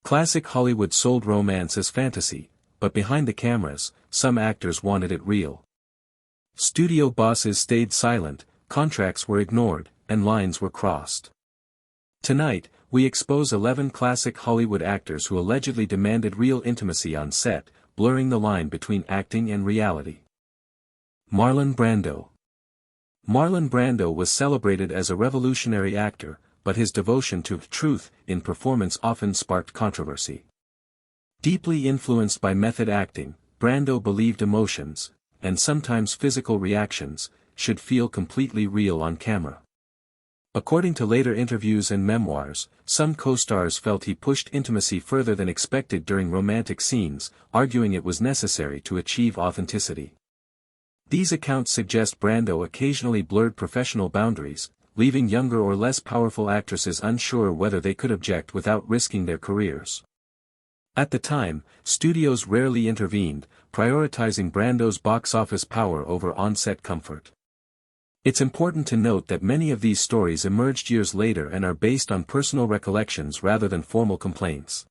Classic Hollywood sold romance as fantasy, but behind the cameras, some actors wanted it real. Studio bosses stayed silent, contracts were ignored, and lines were crossed. Tonight, we expose 11 classic Hollywood actors who allegedly demanded real intimacy on set, blurring the line between acting and reality. Marlon Brando. Marlon Brando was celebrated as a revolutionary actor, but his devotion to truth in performance often sparked controversy. Deeply influenced by method acting, Brando believed emotions, and sometimes physical reactions, should feel completely real on camera. According to later interviews and memoirs, some co-stars felt he pushed intimacy further than expected during romantic scenes, arguing it was necessary to achieve authenticity. These accounts suggest Brando occasionally blurred professional boundaries, leaving younger or less powerful actresses unsure whether they could object without risking their careers. At the time, studios rarely intervened, prioritizing Brando's box office power over on-set comfort. It's important to note that many of these stories emerged years later and are based on personal recollections rather than formal complaints.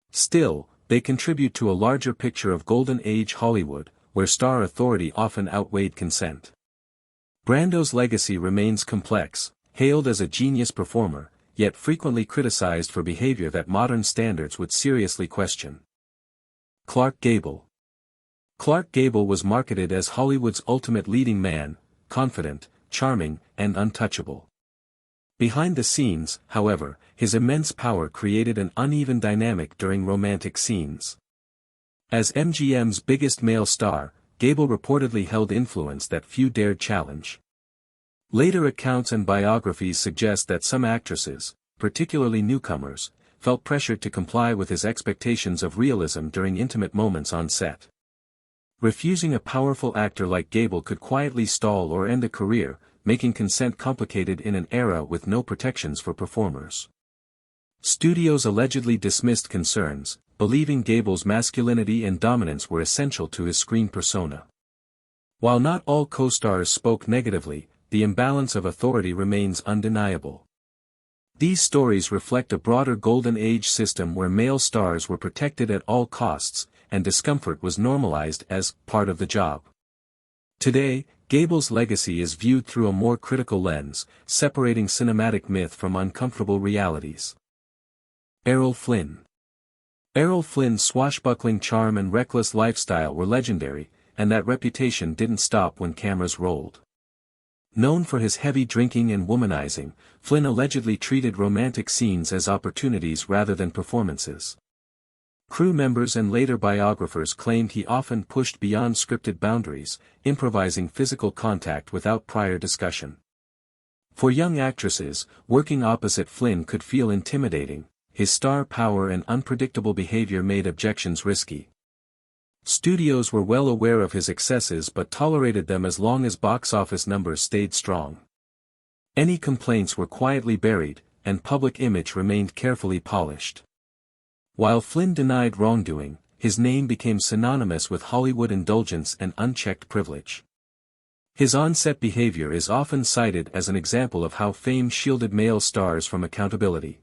Still, they contribute to a larger picture of Golden Age Hollywood, where star authority often outweighed consent. Brando's legacy remains complex, hailed as a genius performer, yet frequently criticized for behavior that modern standards would seriously question. Clark Gable. Clark Gable was marketed as Hollywood's ultimate leading man, confident, charming, and untouchable. Behind the scenes, however, his immense power created an uneven dynamic during romantic scenes. As MGM's biggest male star, Gable reportedly held influence that few dared challenge. Later accounts and biographies suggest that some actresses, particularly newcomers, felt pressured to comply with his expectations of realism during intimate moments on set. Refusing a powerful actor like Gable could quietly stall or end a career, making consent complicated in an era with no protections for performers. Studios allegedly dismissed concerns, believing Gable's masculinity and dominance were essential to his screen persona. While not all co-stars spoke negatively, the imbalance of authority remains undeniable. These stories reflect a broader Golden Age system where male stars were protected at all costs, and discomfort was normalized as part of the job. Today, Gable's legacy is viewed through a more critical lens, separating cinematic myth from uncomfortable realities. Errol Flynn. Errol Flynn's swashbuckling charm and reckless lifestyle were legendary, and that reputation didn't stop when cameras rolled. Known for his heavy drinking and womanizing, Flynn allegedly treated romantic scenes as opportunities rather than performances. Crew members and later biographers claimed he often pushed beyond scripted boundaries, improvising physical contact without prior discussion. For young actresses, working opposite Flynn could feel intimidating. His star power and unpredictable behavior made objections risky. Studios were well aware of his excesses but tolerated them as long as box office numbers stayed strong. Any complaints were quietly buried, and public image remained carefully polished. While Flynn denied wrongdoing, his name became synonymous with Hollywood indulgence and unchecked privilege. His on-set behavior is often cited as an example of how fame shielded male stars from accountability.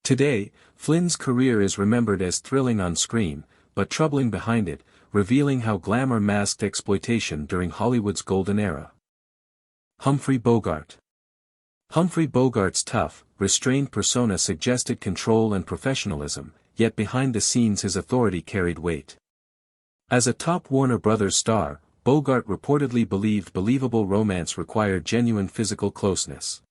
Today, Flynn's career is remembered as thrilling on screen, but troubling behind it, revealing how glamour masked exploitation during Hollywood's golden era. Humphrey Bogart. Humphrey Bogart's tough, restrained persona suggested control and professionalism, yet behind the scenes his authority carried weight. As a top Warner Brothers star, Bogart reportedly believed believable romance required genuine physical closeness.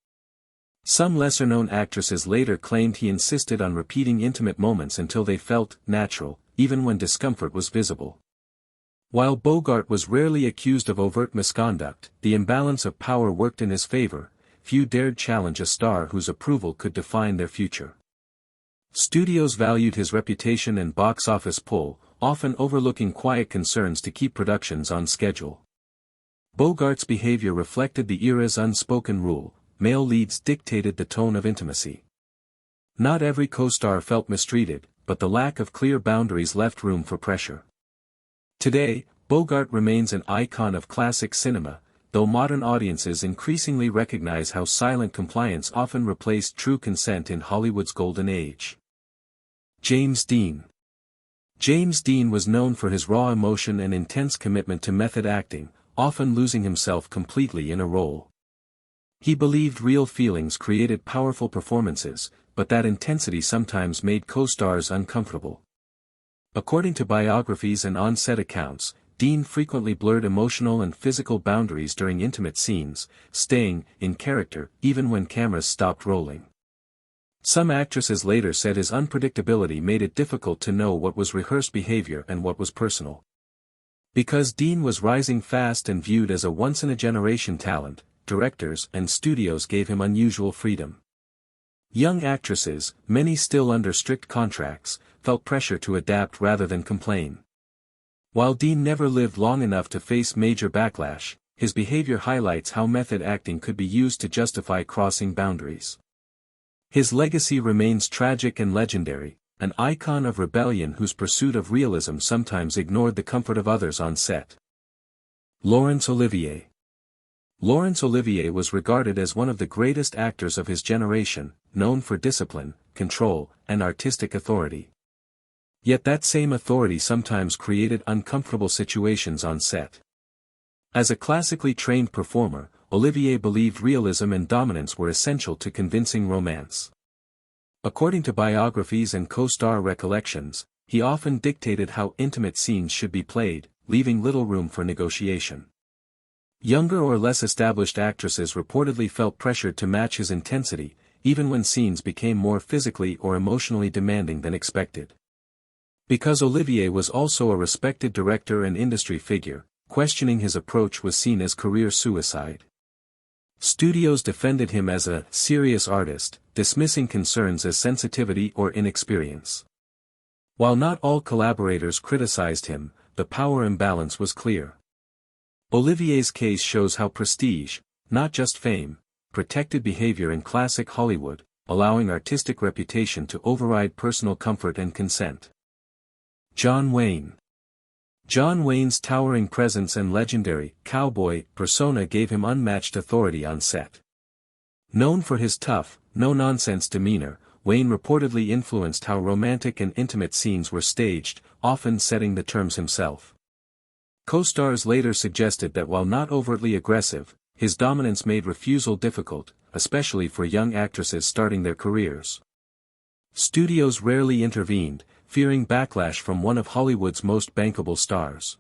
Some lesser-known actresses later claimed he insisted on repeating intimate moments until they felt natural, even when discomfort was visible. While Bogart was rarely accused of overt misconduct, the imbalance of power worked in his favor. Few dared challenge a star whose approval could define their future. Studios valued his reputation and box office pull, often overlooking quiet concerns to keep productions on schedule. Bogart's behavior reflected the era's unspoken rule: male leads dictated the tone of intimacy. Not every co-star felt mistreated, but the lack of clear boundaries left room for pressure. Today, Bogart remains an icon of classic cinema, though modern audiences increasingly recognize how silent compliance often replaced true consent in Hollywood's golden age. James Dean. James Dean was known for his raw emotion and intense commitment to method acting, often losing himself completely in a role. He believed real feelings created powerful performances, but that intensity sometimes made co-stars uncomfortable. According to biographies and on-set accounts, Dean frequently blurred emotional and physical boundaries during intimate scenes, staying in character even when cameras stopped rolling. Some actresses later said his unpredictability made it difficult to know what was rehearsed behavior and what was personal. Because Dean was rising fast and viewed as a once-in-a-generation talent, directors and studios gave him unusual freedom. Young actresses, many still under strict contracts, felt pressure to adapt rather than complain. While Dean never lived long enough to face major backlash, his behavior highlights how method acting could be used to justify crossing boundaries. His legacy remains tragic and legendary, an icon of rebellion whose pursuit of realism sometimes ignored the comfort of others on set. Laurence Olivier. Laurence Olivier was regarded as one of the greatest actors of his generation, known for discipline, control, and artistic authority. Yet that same authority sometimes created uncomfortable situations on set. As a classically trained performer, Olivier believed realism and dominance were essential to convincing romance. According to biographies and co-star recollections, he often dictated how intimate scenes should be played, leaving little room for negotiation. Younger or less established actresses reportedly felt pressured to match his intensity, even when scenes became more physically or emotionally demanding than expected. Because Olivier was also a respected director and industry figure, questioning his approach was seen as career suicide. Studios defended him as a serious artist, dismissing concerns as sensitivity or inexperience. While not all collaborators criticized him, the power imbalance was clear. Olivier's case shows how prestige, not just fame, protected behavior in classic Hollywood, allowing artistic reputation to override personal comfort and consent. John Wayne. John Wayne's towering presence and legendary cowboy persona gave him unmatched authority on set. Known for his tough, no-nonsense demeanor, Wayne reportedly influenced how romantic and intimate scenes were staged, often setting the terms himself. Co-stars later suggested that while not overtly aggressive, his dominance made refusal difficult, especially for young actresses starting their careers. Studios rarely intervened, fearing backlash from one of Hollywood's most bankable stars.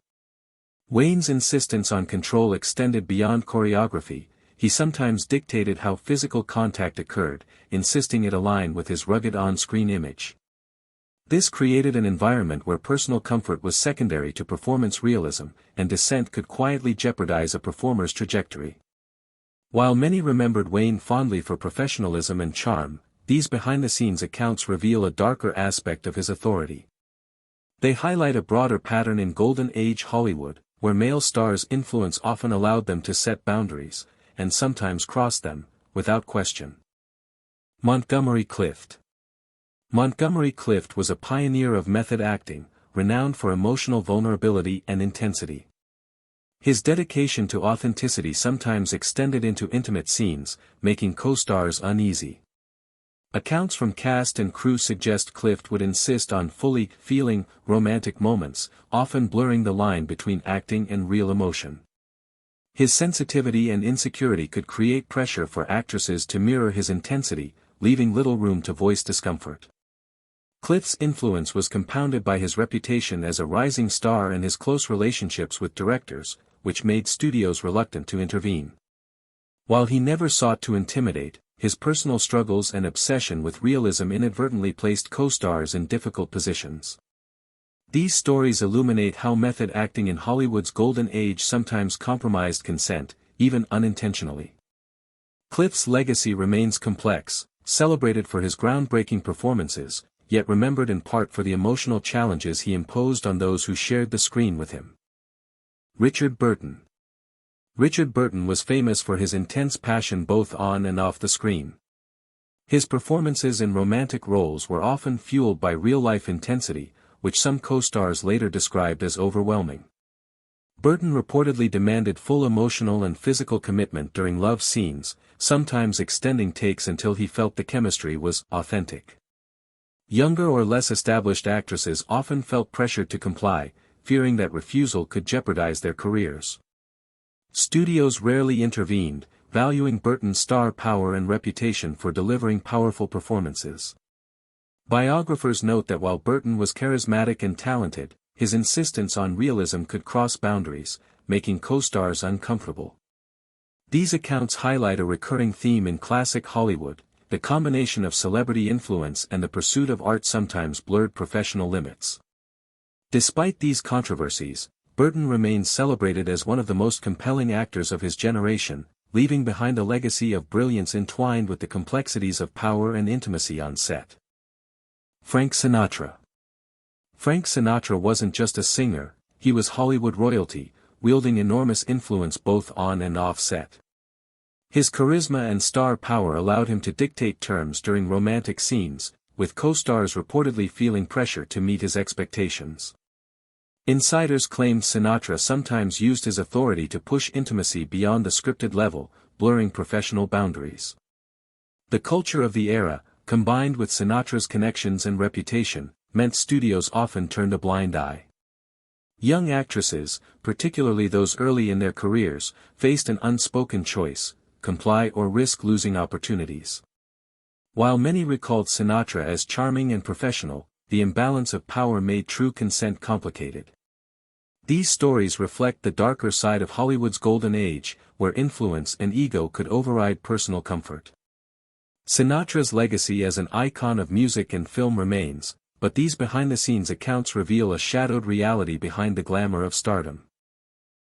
Wayne's insistence on control extended beyond choreography. He sometimes dictated how physical contact occurred, insisting it align with his rugged on-screen image. This created an environment where personal comfort was secondary to performance realism, and dissent could quietly jeopardize a performer's trajectory. While many remembered Wayne fondly for professionalism and charm, these behind-the-scenes accounts reveal a darker aspect of his authority. They highlight a broader pattern in Golden Age Hollywood, where male stars' influence often allowed them to set boundaries, and sometimes cross them, without question. Montgomery Clift. Montgomery Clift was a pioneer of method acting, renowned for emotional vulnerability and intensity. His dedication to authenticity sometimes extended into intimate scenes, making co-stars uneasy. Accounts from cast and crew suggest Clift would insist on fully feeling romantic moments, often blurring the line between acting and real emotion. His sensitivity and insecurity could create pressure for actresses to mirror his intensity, leaving little room to voice discomfort. Clift's influence was compounded by his reputation as a rising star and his close relationships with directors, which made studios reluctant to intervene. While he never sought to intimidate, his personal struggles and obsession with realism inadvertently placed co-stars in difficult positions. These stories illuminate how method acting in Hollywood's golden age sometimes compromised consent, even unintentionally. Clift's legacy remains complex, celebrated for his groundbreaking performances, yet remembered in part for the emotional challenges he imposed on those who shared the screen with him. Richard Burton. Richard Burton was famous for his intense passion both on and off the screen. His performances in romantic roles were often fueled by real-life intensity, which some co-stars later described as overwhelming. Burton reportedly demanded full emotional and physical commitment during love scenes, sometimes extending takes until he felt the chemistry was authentic. Younger or less established actresses often felt pressured to comply, fearing that refusal could jeopardize their careers. Studios rarely intervened, valuing Burton's star power and reputation for delivering powerful performances. Biographers note that while Burton was charismatic and talented, his insistence on realism could cross boundaries, making co-stars uncomfortable. These accounts highlight a recurring theme in classic Hollywood: the combination of celebrity influence and the pursuit of art sometimes blurred professional limits. Despite these controversies, Burton remains celebrated as one of the most compelling actors of his generation, leaving behind a legacy of brilliance entwined with the complexities of power and intimacy on set. Frank Sinatra. Frank Sinatra wasn't just a singer, he was Hollywood royalty, wielding enormous influence both on and off set. His charisma and star power allowed him to dictate terms during romantic scenes, with co-stars reportedly feeling pressure to meet his expectations. Insiders claimed Sinatra sometimes used his authority to push intimacy beyond the scripted level, blurring professional boundaries. The culture of the era, combined with Sinatra's connections and reputation, meant studios often turned a blind eye. Young actresses, particularly those early in their careers, faced an unspoken choice: comply or risk losing opportunities. While many recalled Sinatra as charming and professional, the imbalance of power made true consent complicated. These stories reflect the darker side of Hollywood's golden age, where influence and ego could override personal comfort. Sinatra's legacy as an icon of music and film remains, but these behind-the-scenes accounts reveal a shadowed reality behind the glamour of stardom.